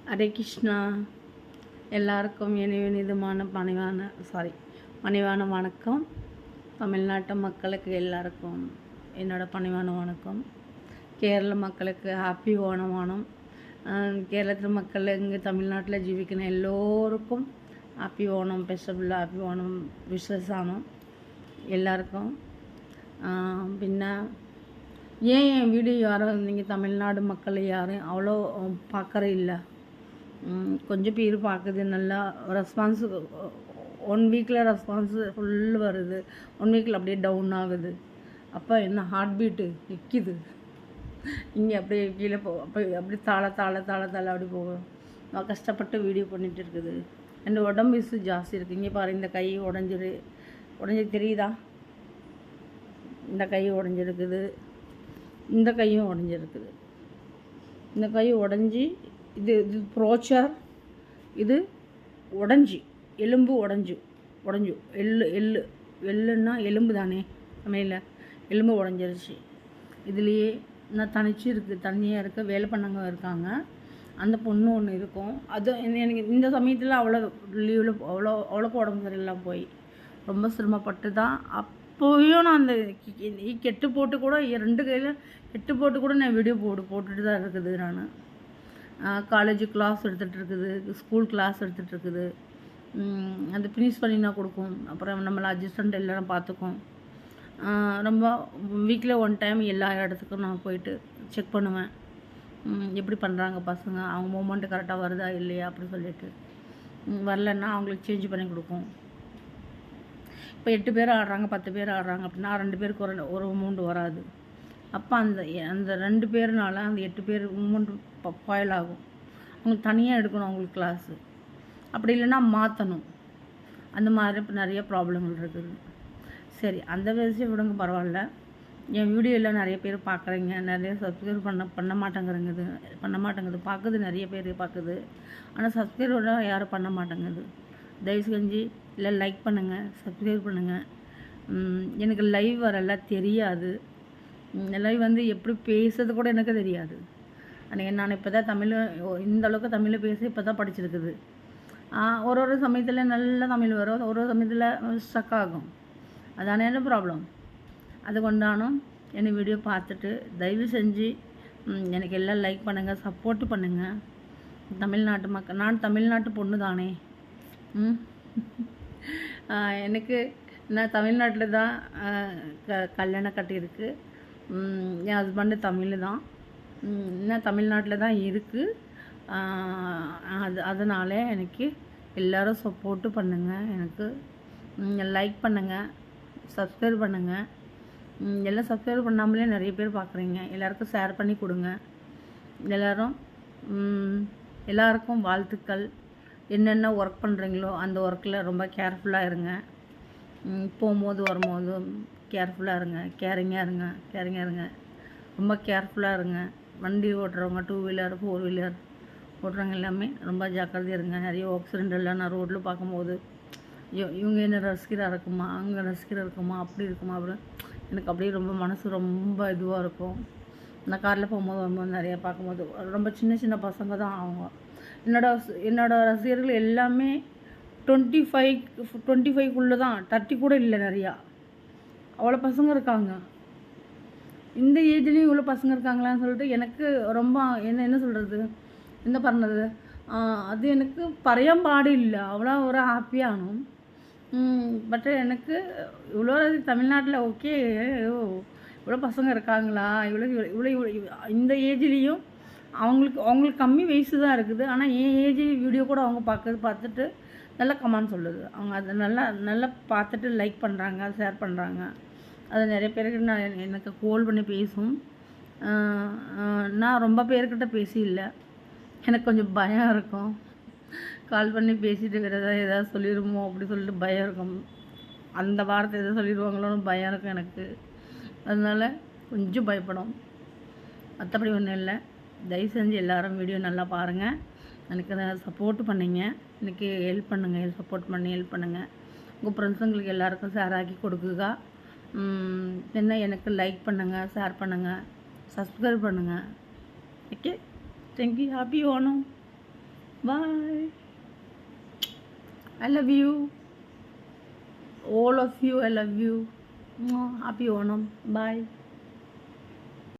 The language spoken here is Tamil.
ஹரே கிருஷ்ணா. எல்லாருக்கும் இனிதமான பணிவான வணக்கம். தமிழ்நாட்டு மக்களுக்கு எல்லாருக்கும் என்னோடய பணிவான வணக்கம். கேரள மக்களுக்கு ஹாப்பி ஓணம். கேரளத்தில் மக்கள் இங்கே தமிழ்நாட்டில் ஜீவிக்கணும் எல்லோருக்கும் happy Onam festival, happy Onam விசேஷம் எல்லாருக்கும். பின்ன ஏன் என் வீடியோ யாரும் நீங்கள் தமிழ்நாடு மக்கள் யாரும் அவ்வளோ பார்க்குற இல்லை? கொஞ்சம் பேர் பார்க்குது, நல்லா ரெஸ்பான்ஸு 1 வீக்கில் ரெஸ்பான்ஸு ஃபுல் வருது, 1 வீக்கில் அப்படியே டவுன் ஆகுது. அப்போ என்ன ஹார்ட் பீட்டு நிற்கிது இங்கே, அப்படியே கீழே அப்படியே தாள அப்படி போகும். நான் கஷ்டப்பட்டு வீடியோ பண்ணிகிட்டு இருக்குது. என் உடம்பு இசு ஜாஸ்தி இருக்குது. இங்கே பாரு, இந்த கை உடஞ்சி தெரியுதா? இந்த கை உடஞ்சிருக்குது, இந்த கையும் உடஞ்சிருக்குது. இந்த கை உடஞ்சி இது ப்ரோச்சர், இது உடஞ்சி எலும்பு உடஞ்சு எள்ளுன்னா எலும்பு தானே சமையல, எலும்பு உடஞ்சிருச்சு. இதுலேயே நான் தனியாக இருக்க வேலை பண்ணவங்க இருக்காங்க. அந்த பொண்ணு ஒன்று இருக்கும். அது எனக்கு இந்த சமயத்தில் அவ்வளோ லீவில் அவ்வளோக்கு உடம்பு சரியில்லாம் போய் ரொம்ப சிரமப்பட்டு தான் அப்போயும் நான் அந்த கெட்டு போட்டு கூட 2 கையில் கெட்டு போட்டு கூட நான் வீடியோ போட்டுட்டு தான் இருக்குது. நான் காலேஜ் கிளாஸ் எடுத்துகிட்டு இருக்குது, ஸ்கூல் கிளாஸ் எடுத்துகிட்டு இருக்குது. அது ஃபினிஷ் பண்ணினா கொடுக்கும். அப்புறம் நம்மளை அட்ஜஸ்டண்ட் எல்லோரும் பார்த்துக்கும். ரொம்ப வீக்கில் 1 டைம் எல்லா இடத்துக்கும் நான் போயிட்டு செக் பண்ணுவேன், எப்படி பண்ணுறாங்க பசங்க, அவங்க மூமெண்ட்டு கரெக்டாக வருதா இல்லையா அப்படின்னு சொல்லிட்டு. வரலன்னா அவங்களுக்கு சேஞ்ச் பண்ணி கொடுக்கும். இப்போ 8 பேர் ஆடுறாங்க, 10 பேர் ஆடுறாங்க அப்படின்னா 2 பேருக்கு ஒரு மூமெண்ட் வராது. அப்போ அந்த 2 பேர்னால அந்த 8 பேர் மூமெண்ட் பாயில் ஆகும். அவங்களுக்கு தனியாக எடுக்கணும் அவங்களுக்கு கிளாஸு, அப்படி இல்லைன்னா மாற்றணும். அந்த மாதிரி இப்போ நிறைய ப்ராப்ளங்கள் இருக்குது. சரி, அந்த விஷயம் விடுங்க, பரவாயில்ல. என் வீடியோவில் நிறைய பேர் பார்க்குறீங்க, நிறைய சப்ஸ்கிரைப் பண்ண மாட்டேங்குது. பார்க்குது, நிறைய பேர் பார்க்குது. ஆனால் சப்ஸ்கிரைப் யாரும் பண்ண மாட்டேங்குது. தயவு செஞ்சு இல்லை லைக் பண்ணுங்கள், சப்ஸ்கிரைப் பண்ணுங்கள். எனக்கு லைவ் வரல தெரியாது. லைவ் எப்படி பேசுறது கூட எனக்கு தெரியாது. அன்றைக்கி நான் இப்போ தான் இந்த அளவுக்கு தமிழில் பேச இப்போ தான் படிச்சிருக்குது. ஒரு சமயத்தில் நல்ல தமிழ் வரும், ஒரு சமயத்தில் ஸ்டக் ஆகும். அதானே என்ன ப்ராப்ளம். அது கொண்டானும் என்னை வீடியோ பார்த்துட்டு தயவு செஞ்சு எனக்கு எல்லாம் லைக் பண்ணுங்கள், சப்போர்ட்டு பண்ணுங்கள். தமிழ்நாட்டு மக்கள், நான் தமிழ்நாட்டு பொண்ணு தானே. நான் தமிழ்நாட்டில் தான் கல்யாணம் கட்டியிருக்கு. என் ஹஸ்பண்டு தமிழ் தான், இன்னும் தமிழ்நாட்டில் தான் இருக்குது. அதனால் எனக்கு எல்லோரும் சப்போர்ட்டு பண்ணுங்கள், எனக்கு லைக் பண்ணுங்கள், சப்ஸ்கிரைப் பண்ணுங்கள். எல்லாம் சப்ஸ்கிரைப் பண்ணாமலே நிறைய பேர் பார்க்குறீங்க. எல்லாருக்கும் ஷேர் பண்ணி கொடுங்க. எல்லாருக்கும் வாழ்த்துக்கள். என்னென்ன ஒர்க் பண்ணுறீங்களோ அந்த ஒர்க்கில் ரொம்ப கேர்ஃபுல்லாக இருங்க. போகும்போது வரும்போது கேர்ஃபுல்லாக இருங்க, கேரிங்காக இருங்க, ரொம்ப கேர்ஃபுல்லாக இருங்க. வண்டி ஓட்டுறவங்க, 2 வீலர் 4 வீலர் ஓட்டுறவங்க எல்லாமே ரொம்ப ஜாக்கிரதையாக இருங்க. நிறைய ஆக்சிடெண்ட் எல்லாம் நான் ரோட்டில் பார்க்கும்போது, இவங்க என்ன ரசிகராக இருக்குமா, அங்கே ரசிகராக இருக்குமா, அப்படி இருக்குமா அப்படின்னு எனக்கு அப்படியே ரொம்ப மனசு ரொம்ப இதுவாக இருக்கும். நான் காரில் வரும்போது நிறையா பார்க்கும்போது ரொம்ப சின்ன பசங்க தான் அவங்க. என்னோட ரசிகர்கள் எல்லாமே 25 தான், 30 கூட இல்லை. நிறையா அவ்வளோ பசங்க இருக்காங்க. இந்த ஏஜ்லேயும் இவ்வளோ பசங்க இருக்காங்களான்னு சொல்லிட்டு எனக்கு ரொம்ப என்ன சொல்கிறது, என்ன பண்ணது, அது எனக்கு பறையம்பாடு இல்லை. அவ்வளோ ஒரு ஹாப்பியானும். பட் எனக்கு இவ்வளோ தமிழ்நாட்டில் ஓகே, இவ்வளோ பசங்க இருக்காங்களா, இவ்வளோ இந்த ஏஜ்லேயும் அவங்களுக்கு கம்மி வயசு தான் இருக்குது. ஆனால் என் ஏஜ் வீடியோ கூட அவங்க பார்த்துட்டு நல்லா கமெண்ட் சொல்லுது. அவங்க அதை நல்லா பார்த்துட்டு லைக் பண்ணுறாங்க, ஷேர் பண்ணுறாங்க. அது நிறைய பேருக்கு எனக்கு கால் பண்ணி பேசும். நான் ரொம்ப பேர்கிட்ட இல்லை, எனக்கு கொஞ்சம் பயம் இருக்கும். கால் பண்ணி பேசிட்டு வேறு ஏதாவது சொல்லிடுமோ அப்படி சொல்லிட்டு பயம் இருக்கும். அந்த வார்த்தை எதாவது சொல்லிடுவாங்களோன்னு பயம் இருக்கும் எனக்கு. அதனால் கொஞ்சம் பயப்படும். மற்றபடி ஒன்றும் இல்லை. தயவு செஞ்சு எல்லோரும் வீடியோ நல்லா பாருங்கள். எனக்கு அதை சப்போர்ட் பண்ணிங்க, எனக்கு ஹெல்ப் பண்ணுங்கள், சப்போர்ட் பண்ணி ஹெல்ப் பண்ணுங்கள். உங்கள் ஃப்ரெண்ட்ஸுங்களுக்கு எல்லாருக்கும் ஷேர் ஆக்கி கொடுக்குங்க. என்ன எனக்கு லைக் பண்ணுங்கள், ஷேர் பண்ணுங்கள், சப்ஸ்கிரைப் பண்ணுங்கள். Okay, thank you. Happy Onam. Bye. I love you. All of you, I love you. Happy Onam. Bye.